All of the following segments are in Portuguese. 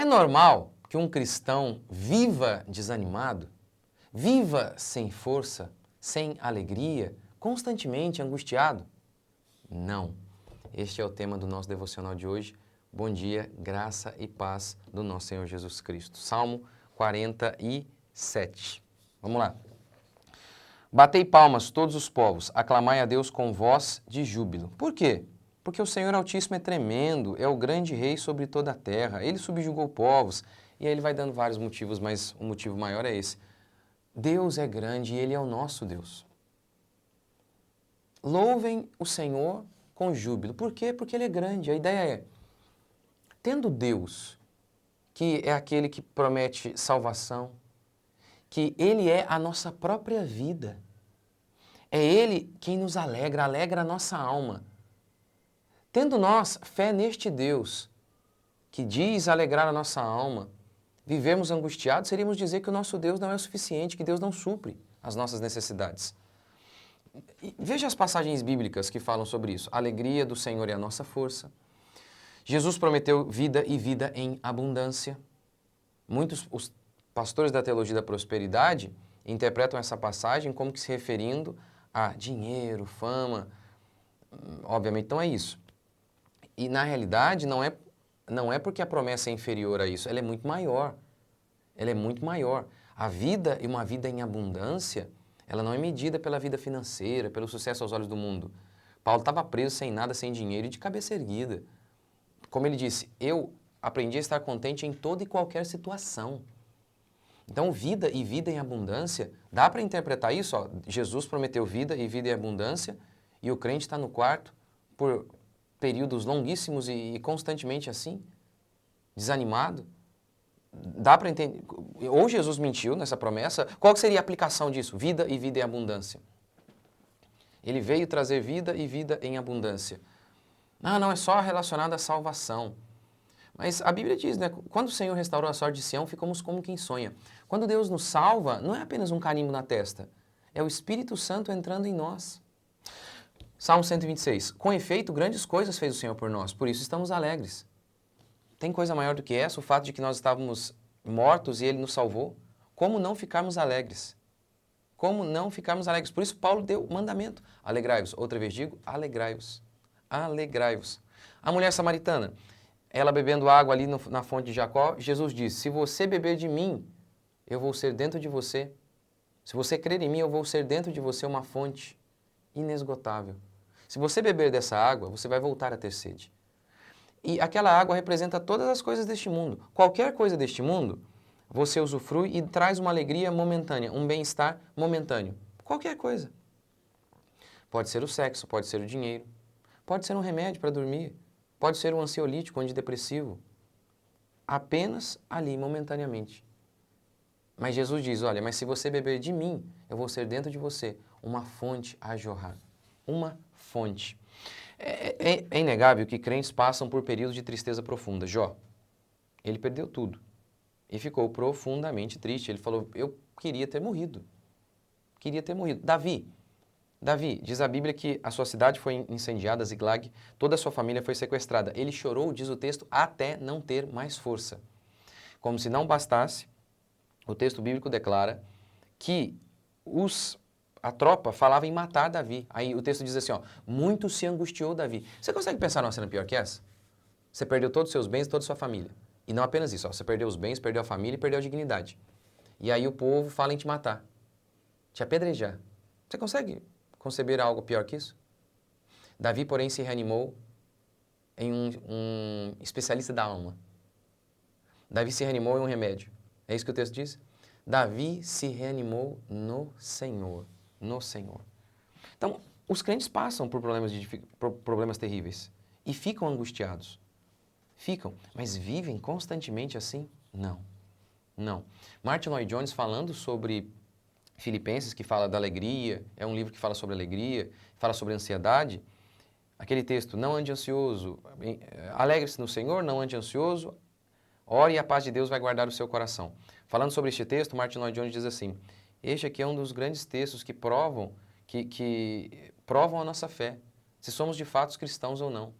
normal que um cristão viva desanimado, viva sem força, sem alegria, constantemente angustiado? Não. Este é o tema do nosso devocional de hoje. Bom dia, graça e paz do nosso Senhor Jesus Cristo. Salmo 47. Vamos lá. Batei palmas todos os povos, aclamai a Deus com voz de júbilo. Por quê? Porque o Senhor Altíssimo é tremendo, é o grande rei sobre toda a terra. Ele subjugou povos. E aí ele vai dando vários motivos, mas o motivo maior é esse. Deus é grande e Ele é o nosso Deus. Louvem o Senhor com júbilo. Por quê? Porque Ele é grande. A ideia é, tendo Deus, que é aquele que promete salvação, que Ele é a nossa própria vida. É Ele quem nos alegra, alegra a nossa alma. Tendo nós fé neste Deus, que diz alegrar a nossa alma, vivemos angustiados, seríamos dizer que o nosso Deus não é o suficiente, que Deus não supre as nossas necessidades. E veja as passagens bíblicas que falam sobre isso. A alegria do Senhor é a nossa força. Jesus prometeu vida e vida em abundância. Muitos os pastores da teologia da prosperidade interpretam essa passagem como que se referindo a dinheiro, fama. Obviamente não é isso. E na realidade não é porque a promessa é inferior a isso, ela é muito maior. Ela é muito maior. A vida e uma vida em abundância, ela não é medida pela vida financeira, pelo sucesso aos olhos do mundo. Paulo estava preso sem nada, sem dinheiro e de cabeça erguida. Como ele disse, eu aprendi a estar contente em toda e qualquer situação. Então, vida e vida em abundância, dá para interpretar isso? Ó, Jesus prometeu vida e vida em abundância e o crente está no quarto por períodos longuíssimos e constantemente assim, desanimado. Dá para entender, ou Jesus mentiu nessa promessa, qual que seria a aplicação disso? Vida e vida em abundância. Ele veio trazer vida e vida em abundância. Ah, não, é só relacionado à salvação. Mas a Bíblia diz, né? Quando o Senhor restaurou a sorte de Sião, ficamos como quem sonha. Quando Deus nos salva, não é apenas um carimbo na testa, é o Espírito Santo entrando em nós. Salmo 126. Com efeito, grandes coisas fez o Senhor por nós, por isso estamos alegres. Tem coisa maior do que essa? O fato de que nós estávamos mortos e Ele nos salvou? Como não ficarmos alegres? Como não ficarmos alegres? Por isso Paulo deu o mandamento. Alegrai-vos. Outra vez digo, alegrai-vos. Alegrai-vos. A mulher samaritana, ela bebendo água ali na fonte de Jacó, Jesus disse, se você beber de mim, eu vou ser dentro de você. Se você crer em mim, eu vou ser dentro de você uma fonte inesgotável. Se você beber dessa água, você vai voltar a ter sede. E aquela água representa todas as coisas deste mundo. Qualquer coisa deste mundo, você usufrui e traz uma alegria momentânea, um bem-estar momentâneo. Qualquer coisa. Pode ser o sexo, pode ser o dinheiro, pode ser um remédio para dormir, pode ser um ansiolítico, um antidepressivo. Apenas ali, momentaneamente. Mas Jesus diz, olha, mas se você beber de mim, eu vou ser dentro de você uma fonte a jorrar. Uma fonte. É inegável que crentes passam por períodos de tristeza profunda. Jó, ele perdeu tudo e ficou profundamente triste. Ele falou, eu queria ter morrido. Queria ter morrido. Davi, diz a Bíblia que a sua cidade foi incendiada, Ziklag, toda a sua família foi sequestrada. Ele chorou, diz o texto, até não ter mais força. Como se não bastasse, o texto bíblico declara que a tropa falava em matar Davi. Aí o texto diz assim, ó, muito se angustiou Davi. Você consegue pensar numa cena pior que essa? Você perdeu todos os seus bens e toda a sua família. E não apenas isso, ó, você perdeu os bens, perdeu a família e perdeu a dignidade. E aí o povo fala em te matar, te apedrejar. Você consegue conceber algo pior que isso? Davi, porém, se reanimou em um especialista da alma. Davi se reanimou em um remédio. É isso que o texto diz? Davi se reanimou no Senhor. No Senhor. Então, os crentes passam por problemas terríveis e ficam angustiados. Ficam, mas vivem constantemente assim? Não. Não. Martin Lloyd Jones, falando sobre Filipenses, que fala da alegria, é um livro que fala sobre alegria, fala sobre ansiedade. Aquele texto, não ande ansioso, alegre-se no Senhor, não ande ansioso, ore e a paz de Deus vai guardar o seu coração. Falando sobre este texto, Martin Lloyd Jones diz assim, este aqui é um dos grandes textos que provam a nossa fé, se somos de fato cristãos ou não,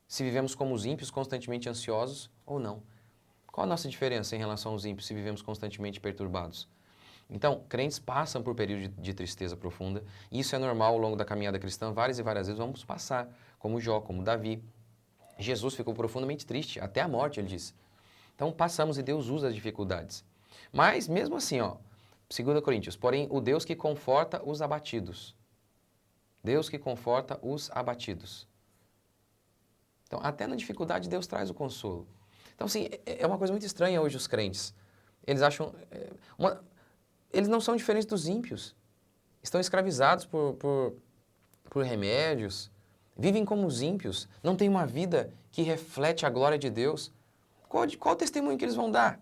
se vivemos como os ímpios constantemente ansiosos ou não. Qual a nossa diferença em relação aos ímpios se vivemos constantemente perturbados? Então, crentes passam por períodos de tristeza profunda, e isso é normal ao longo da caminhada cristã, várias e várias vezes vamos passar, como Jó, como Davi. Jesus ficou profundamente triste, até a morte, ele disse. Então, passamos e Deus usa as dificuldades. Mas, mesmo assim, 2 Coríntios, porém, o Deus que conforta os abatidos. Deus que conforta os abatidos. Então, até na dificuldade, Deus traz o consolo. Então, assim, é uma coisa muito estranha hoje os crentes. Eles acham... Eles não são diferentes dos ímpios. Estão escravizados por remédios. Vivem como os ímpios. Não têm uma vida que reflete a glória de Deus. Qual o testemunho que eles vão dar?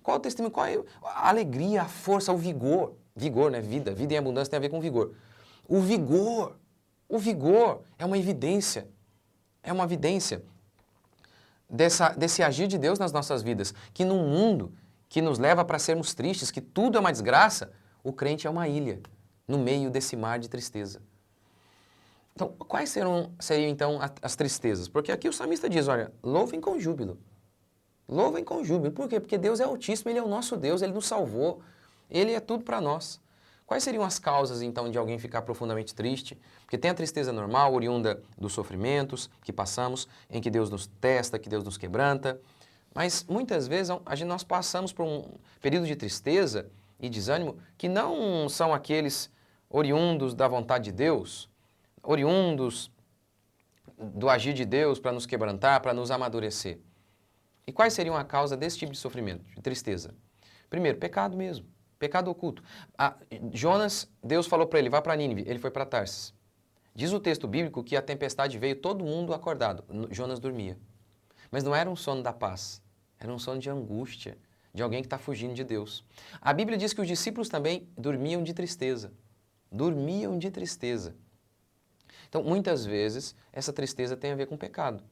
Qual o testemunho? Qual é a alegria, a força, o vigor? Vigor, né? Vida. Vida em abundância tem a ver com vigor. O vigor. O vigor é uma evidência. É uma evidência desse agir de Deus nas nossas vidas. Que num mundo que nos leva para sermos tristes, que tudo é uma desgraça, o crente é uma ilha no meio desse mar de tristeza. Então, quais seriam então as tristezas? Porque aqui o salmista diz, olha, louvem com júbilo. Louvem com júbilo. Por quê? Porque Deus é altíssimo, Ele é o nosso Deus, Ele nos salvou, Ele é tudo para nós. Quais seriam as causas, então, de alguém ficar profundamente triste? Porque tem a tristeza normal, oriunda dos sofrimentos que passamos, em que Deus nos testa, que Deus nos quebranta. Mas, muitas vezes, nós passamos por um período de tristeza e desânimo que não são aqueles oriundos da vontade de Deus, oriundos do agir de Deus para nos quebrantar, para nos amadurecer. E quais seriam a causa desse tipo de sofrimento, de tristeza? Primeiro, pecado mesmo, pecado oculto. Jonas, Deus falou para ele, vá para Nínive, ele foi para Tarsis. Diz o texto bíblico que a tempestade veio, todo mundo acordado, Jonas dormia. Mas não era um sono da paz, era um sono de angústia, de alguém que está fugindo de Deus. A Bíblia diz que os discípulos também dormiam de tristeza. Dormiam de tristeza. Então, muitas vezes, essa tristeza tem a ver com pecado.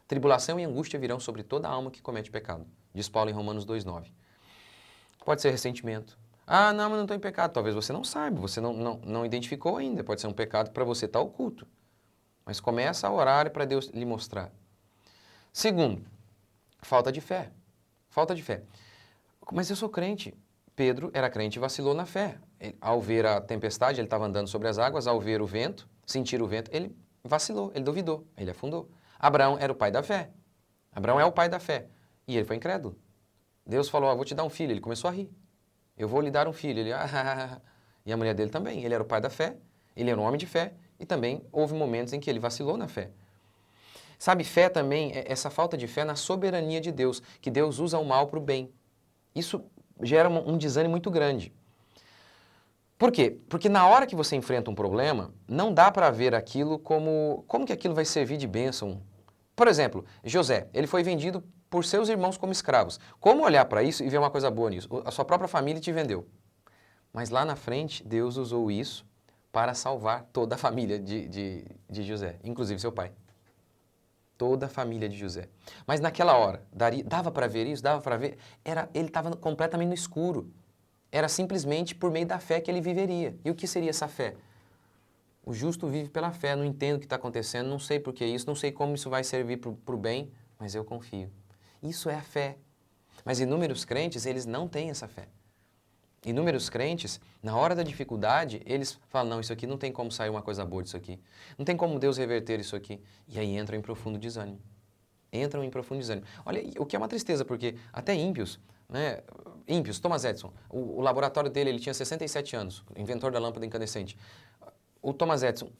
Tribulação e angústia virão sobre toda a alma que comete pecado, diz Paulo em Romanos 2,9. Pode ser ressentimento. Ah, não, mas não estou em pecado. Talvez você não saiba, você não identificou ainda. Pode ser um pecado que para você está oculto. Mas começa a orar para Deus lhe mostrar. Segundo, falta de fé. Falta de fé. Mas eu sou crente. Pedro era crente e vacilou na fé. Ao ver a tempestade, ele estava andando sobre as águas, ao ver o vento, sentir o vento, ele vacilou, ele duvidou, ele afundou. Abraão era o pai da fé. Abraão é o pai da fé. E ele foi incrédulo. Deus falou, vou te dar um filho. Ele começou a rir. Eu vou lhe dar um filho. Ele, E a mulher dele também. Ele era o pai da fé, ele era um homem de fé, e também houve momentos em que ele vacilou na fé. Sabe, fé também é essa falta de fé na soberania de Deus, que Deus usa o mal para o bem. Isso gera um desânimo muito grande. Por quê? Porque na hora que você enfrenta um problema, não dá para ver aquilo como que aquilo vai servir de bênção. Por exemplo, José, ele foi vendido por seus irmãos como escravos. Como olhar para isso e ver uma coisa boa nisso? A sua própria família te vendeu. Mas lá na frente, Deus usou isso para salvar toda a família de José, inclusive seu pai. Toda a família de José. Mas naquela hora, dava para ver isso? Dava para ver? Ele estava completamente no escuro. Era simplesmente por meio da fé que ele viveria. E o que seria essa fé? O justo vive pela fé, não entendo o que está acontecendo, não sei por que isso, não sei como isso vai servir para o bem, mas eu confio. Isso é a fé. Mas inúmeros crentes, eles não têm essa fé. Inúmeros crentes, na hora da dificuldade, eles falam, não, isso aqui não tem como sair uma coisa boa disso aqui. Não tem como Deus reverter isso aqui. E aí entram em profundo desânimo. Entram em profundo desânimo. Olha, o que é uma tristeza, porque até ímpios, né? Ímpios, Thomas Edison, o laboratório dele, ele tinha 67 anos, inventor da lâmpada incandescente. O Thomas Edison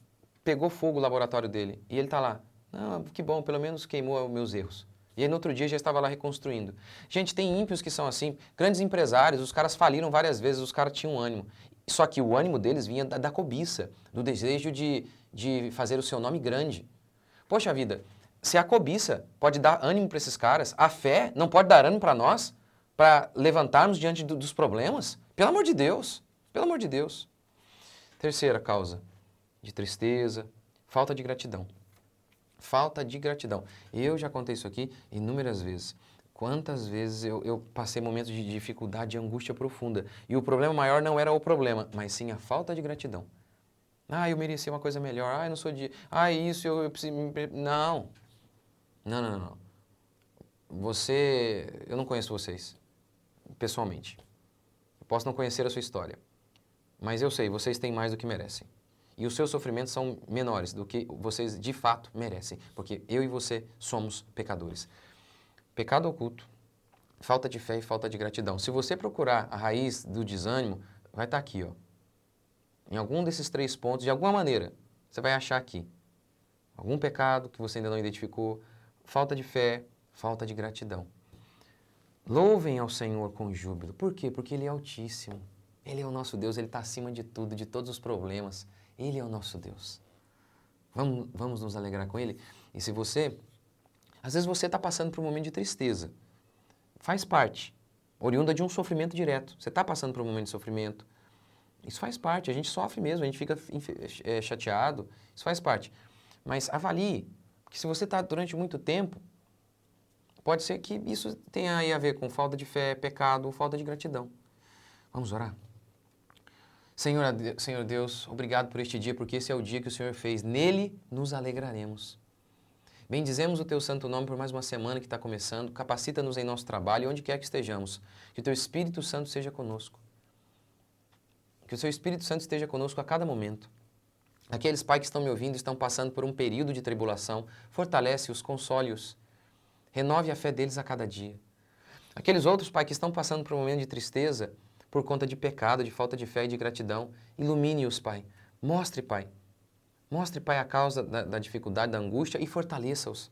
pegou fogo o laboratório dele e ele está lá. Ah, que bom, pelo menos queimou os meus erros. E aí no outro dia já estava lá reconstruindo. Gente, tem ímpios que são assim, grandes empresários, os caras faliram várias vezes, os caras tinham ânimo. Só que o ânimo deles vinha da cobiça, do desejo de fazer o seu nome grande. Poxa vida, se a cobiça pode dar ânimo para esses caras, a fé não pode dar ânimo para nós, para levantarmos diante dos problemas? Pelo amor de Deus, pelo amor de Deus. Terceira causa de tristeza, falta de gratidão. Falta de gratidão. Eu já contei isso aqui inúmeras vezes. Quantas vezes eu passei momentos de dificuldade, de angústia profunda. E o problema maior não era o problema, mas sim a falta de gratidão. Eu merecia uma coisa melhor. Eu não sou de... isso, eu preciso... Não. Não. eu não conheço vocês, pessoalmente. Eu posso não conhecer a sua história, mas eu sei, vocês têm mais do que merecem. E os seus sofrimentos são menores do que vocês de fato merecem, porque eu e você somos pecadores. Pecado oculto, falta de fé e falta de gratidão. Se você procurar a raiz do desânimo, vai estar aqui, ó. Em algum desses 3 pontos, de alguma maneira, você vai achar aqui. Algum pecado que você ainda não identificou, falta de fé, falta de gratidão. Louvem ao Senhor com júbilo. Por quê? Porque Ele é altíssimo. Ele é o nosso Deus, Ele está acima de tudo, de todos os problemas. Ele é o nosso Deus. Vamos nos alegrar com Ele? E se você... Às vezes você está passando por um momento de tristeza. Faz parte. Oriunda de um sofrimento direto. Você está passando por um momento de sofrimento. Isso faz parte. A gente sofre mesmo, a gente fica chateado. Isso faz parte. Mas avalie que se você está durante muito tempo, pode ser que isso tenha aí a ver com falta de fé, pecado ou falta de gratidão. Vamos orar? Senhor Deus, obrigado por este dia, porque esse é o dia que o Senhor fez. Nele nos alegraremos. Bendizemos o Teu santo nome por mais uma semana que está começando. Capacita-nos em nosso trabalho e onde quer que estejamos. Que o Teu Espírito Santo seja conosco. Que o Seu Espírito Santo esteja conosco a cada momento. Aqueles pais que estão me ouvindo estão passando por um período de tribulação. Fortalece-os, console-os. Renove a fé deles a cada dia. Aqueles outros, Pai, que estão passando por um momento de tristeza por conta de pecado, de falta de fé e de gratidão, ilumine-os, Pai. Mostre, Pai. Mostre, Pai, a causa da dificuldade, da angústia e fortaleça-os.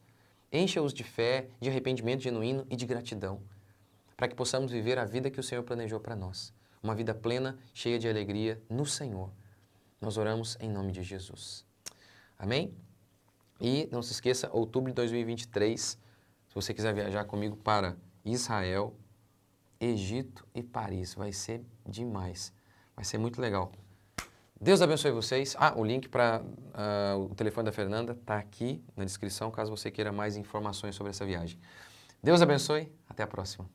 Encha-os de fé, de arrependimento genuíno e de gratidão, para que possamos viver a vida que o Senhor planejou para nós. Uma vida plena, cheia de alegria no Senhor. Nós oramos em nome de Jesus. Amém? E não se esqueça, outubro de 2023, se você quiser viajar comigo para Israel, Egito e Paris, vai ser demais. Vai ser muito legal. Deus abençoe vocês. O link para o telefone da Fernanda está aqui na descrição, caso você queira mais informações sobre essa viagem. Deus abençoe. Até a próxima.